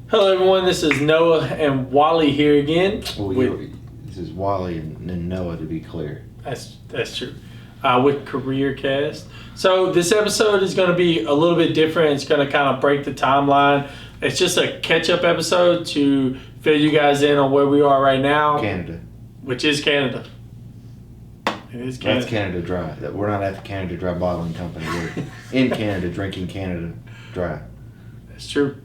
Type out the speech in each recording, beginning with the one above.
Hello everyone, this is Noah and Wally here again. This is Wally and Noah, to be clear. That's true. With Korear cast. So this episode is going to be a little bit different. It's going to kind of break the timeline. It's just a catch-up episode to fill you guys in on where we are right now. Canada. Which is Canada. It is Canada. That's Canada Dry. We're not at the Canada Dry Bottling Company. We're in Canada drinking Canada Dry. That's true.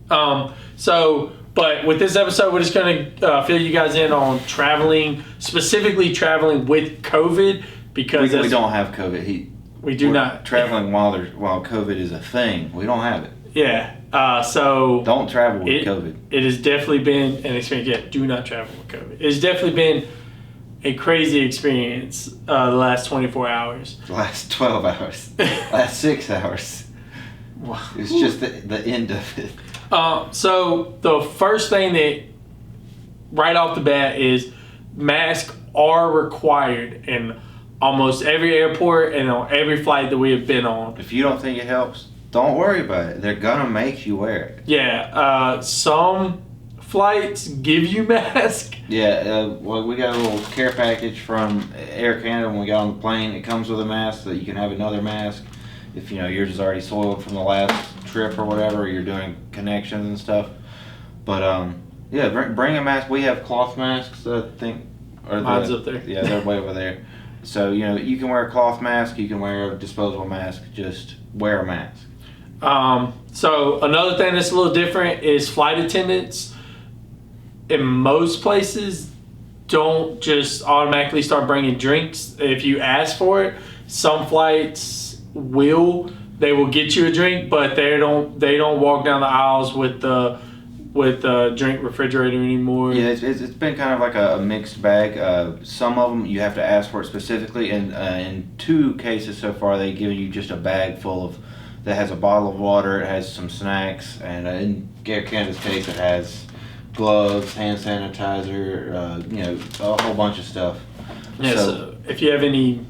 But with this episode, we're just going to fill you guys in on traveling, specifically traveling with COVID, because we don't have COVID. We do not traveling while COVID is a thing. We don't have it. Yeah. So don't travel with COVID. It has definitely been an experience. Yeah, do not travel with COVID. It's definitely been a crazy experience the last 24 hours. The last 12 hours. Last 6 hours. It's just the end of it. So the first thing that right off the bat is masks are required in almost every airport and on every flight that we have been on. If you don't think it helps, don't worry about it. They're gonna make you wear it. Yeah, some flights give you masks. Yeah, we got a little care package from Air Canada when we got on the plane. It comes with a mask so that you can have another mask. If yours is already soiled from the last trip or whatever, you're doing connections and stuff. But yeah, bring a mask. We have cloth masks, I think. Mine's up there. Yeah, they're way over there. So you can wear a cloth mask, you can wear a disposable mask. Just wear a mask. So another thing that's a little different is flight attendants in most places don't just automatically start bringing drinks if you ask for it. Some flights they will get you a drink, but they don't walk down the aisles with the drink refrigerator anymore. Yeah, it's been kind of like a mixed bag. Some of them you have to ask for it specifically, and in 2 cases so far they give you just a bag full that has a bottle of water, it has some snacks, and in Air Canada's case it has gloves, hand sanitizer, a whole bunch of stuff. Yeah, so if you have any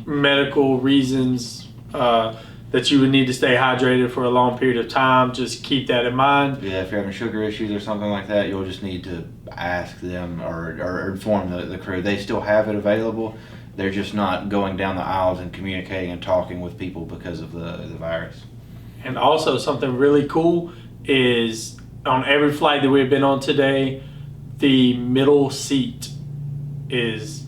medical reasons that you would need to stay hydrated for a long period of time, just keep that in mind. Yeah, if you're having sugar issues or something like that, you'll just need to ask them or inform the crew. They still have it available. They're just not going down the aisles and communicating and talking with people because of the virus. And also something really cool is on every flight that we've been on today, the middle seat is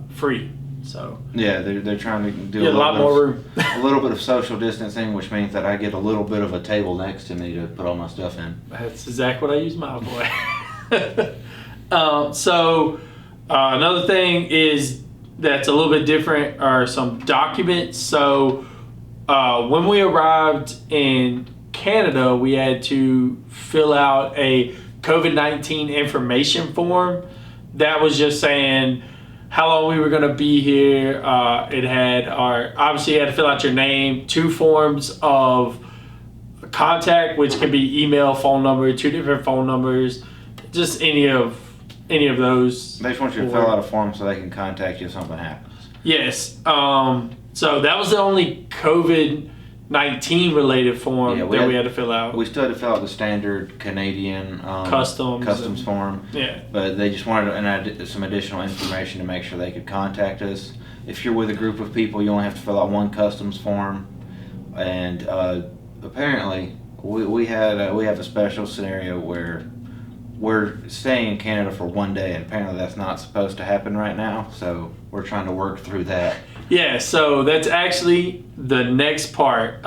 free. So yeah, they're trying to do a lot more room. A little bit of social distancing, which means that I get a little bit of a table next to me to put all my stuff in. That's exactly what I use mine for. So another thing is that's a little bit different are some documents. So when we arrived in Canada, we had to fill out a COVID-19 information form. That was just saying how long we were going to be here. It had obviously you had to fill out your name, 2 forms of contact, which can be email, phone number, 2 different phone numbers, just any of those. They just want you to fill out a form so they can contact you if something happens. Yes. So that was the only COVID-19 related form that we had to fill out. We still had to fill out the standard Canadian customs form. Yeah. But they just wanted some additional information to make sure they could contact us. If you're with a group of people, you only have to fill out 1 customs form. And apparently, we have a special scenario where we're staying in Canada for 1 day, and apparently that's not supposed to happen right now. So we're trying to work through that. Yeah, so that's actually the next part.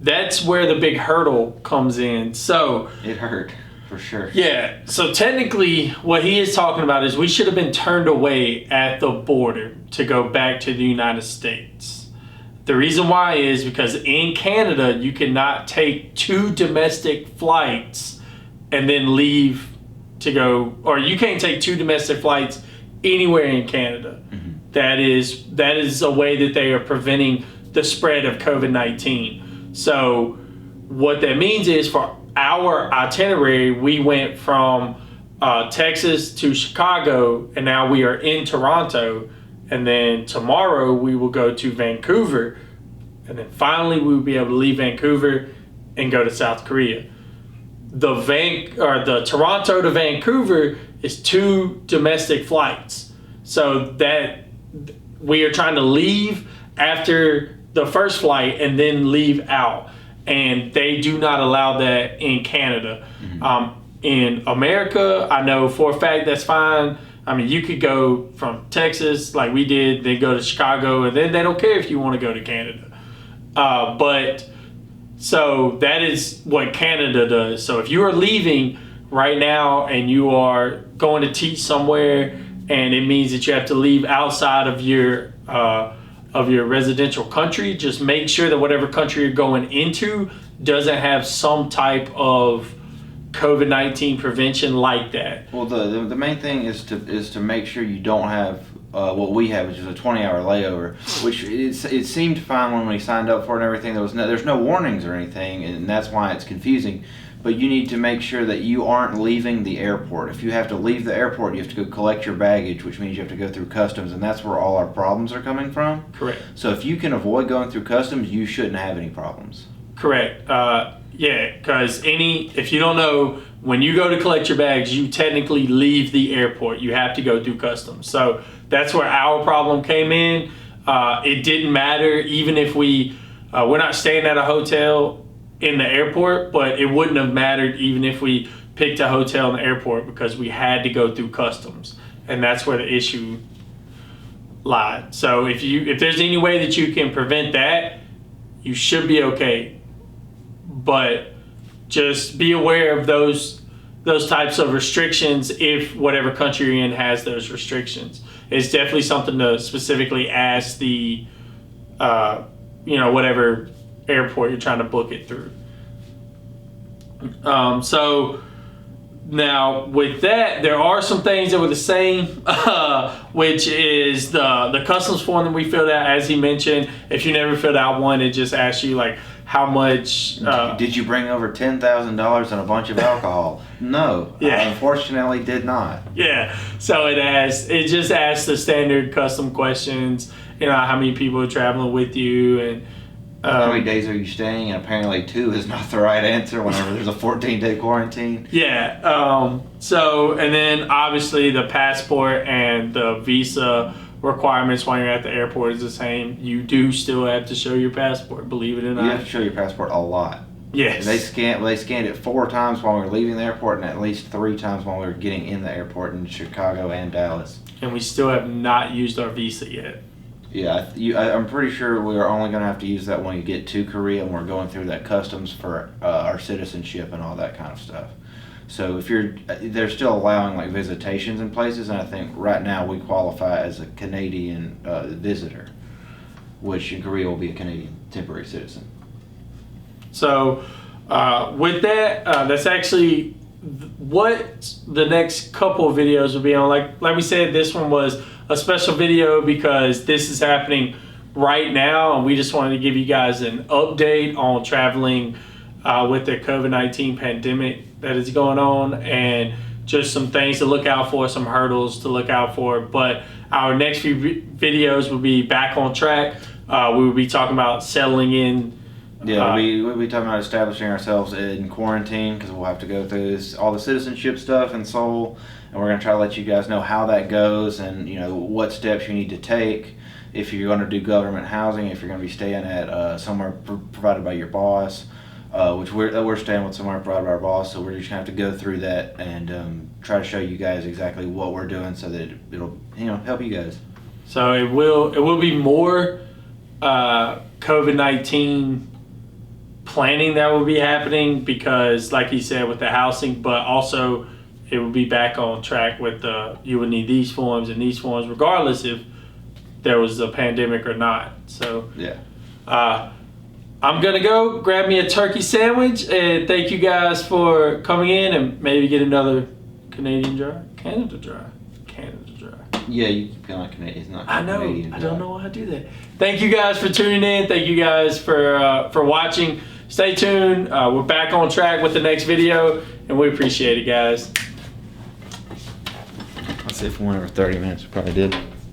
That's where the big hurdle comes in. So it hurt, for sure. Yeah, so technically what he is talking about is we should have been turned away at the border to go back to the United States. The reason why is because in Canada, you cannot take 2 domestic flights and then leave to go, or you can't take 2 domestic flights anywhere in Canada. Mm-hmm. That is a way that they are preventing the spread of COVID-19. So what that means is for our itinerary, we went from Texas to Chicago, and now we are in Toronto. And then tomorrow we will go to Vancouver. And then finally we will be able to leave Vancouver and go to South Korea. the Toronto to Vancouver is 2 domestic flights. So that we are trying to leave after the first flight and then leave out. And they do not allow that in Canada. In America, I know for a fact that's fine. I mean, you could go from Texas like we did, then go to Chicago, and then they don't care if you want to go to Canada. But so that is what Canada does. So if you are leaving right now and you are going to teach somewhere, and it means that you have to leave outside of your residential country, just make sure that whatever country you're going into doesn't have some type of COVID-19 prevention like that. Well, the main thing is to make sure you don't have what we have, which is a 20-hour layover, which it seemed fine when we signed up for it and everything. There's no warnings or anything, and that's why it's confusing. But you need to make sure that you aren't leaving the airport. If you have to leave the airport, you have to go collect your baggage, which means you have to go through customs, and that's where all our problems are coming from. Correct. So if you can avoid going through customs, you shouldn't have any problems. Correct. Yeah, because if you don't know, when you go to collect your bags, you technically leave the airport. You have to go through customs. So that's where our problem came in. It didn't matter even if we're not staying at a hotel in the airport, but it wouldn't have mattered even if we picked a hotel in the airport because we had to go through customs. And that's where the issue lied. So if there's any way that you can prevent that, you should be okay. But just be aware of those types of restrictions if whatever country you're in has those restrictions. It's definitely something to specifically ask the, whatever airport you're trying to book it through. So now with that, there are some things that were the same, which is the customs form that we filled out, as he mentioned. If you never filled out one, it just asks you like, how much did you bring over $10,000 and a bunch of alcohol? No, yeah. I unfortunately did not. Yeah, so it just asks the standard custom questions, how many people are traveling with you, and how many days are you staying? And apparently 2 is not the right answer whenever there's a 14-day quarantine. Yeah, and then obviously the passport and the visa requirements while you're at the airport is the same. You do still have to show your passport, believe it or not. You have to show your passport a lot. Yes. They scanned it 4 times while we were leaving the airport, and at least 3 times while we were getting in the airport in Chicago and Dallas. And we still have not used our visa yet. Yeah, I'm pretty sure we are only going to have to use that when you get to Korea, and we're going through that customs for our citizenship and all that kind of stuff. So they're still allowing like visitations in places, and I think right now we qualify as a Canadian visitor, which in Korea will be a Canadian temporary citizen. So with that, that's actually what the next couple of videos will be on. Like we said, this one was a special video because this is happening right now, and we just wanted to give you guys an update on traveling with the COVID-19 pandemic that is going on, and just some things to look out for, some hurdles to look out for. But our next few videos will be back on track. We will be talking about settling in. Yeah, we'll be talking about establishing ourselves in quarantine, because we'll have to go through all the citizenship stuff in Seoul, and we're going to try to let you guys know how that goes, and what steps you need to take if you're going to do government housing, if you're going to be staying at somewhere provided by your boss. Which we're staying with somewhere provided by our boss, so we're just gonna have to go through that and try to show you guys exactly what we're doing, so that it'll help you guys. So it will be more COVID-19 planning that will be happening, because like he said with the housing, but also it will be back on track with you would need these forms and these forms regardless if there was a pandemic or not. So yeah. I'm gonna go grab me a turkey sandwich, and thank you guys for coming in, and maybe get another Canada dry. Yeah, you keep feeling like Canadian. It's not Canadian. I don't know why I do that. Thank you guys for tuning in. Thank you guys for watching. Stay tuned. We're back on track with the next video, and we appreciate it, guys. I'd say if we went over 30 minutes, we probably did.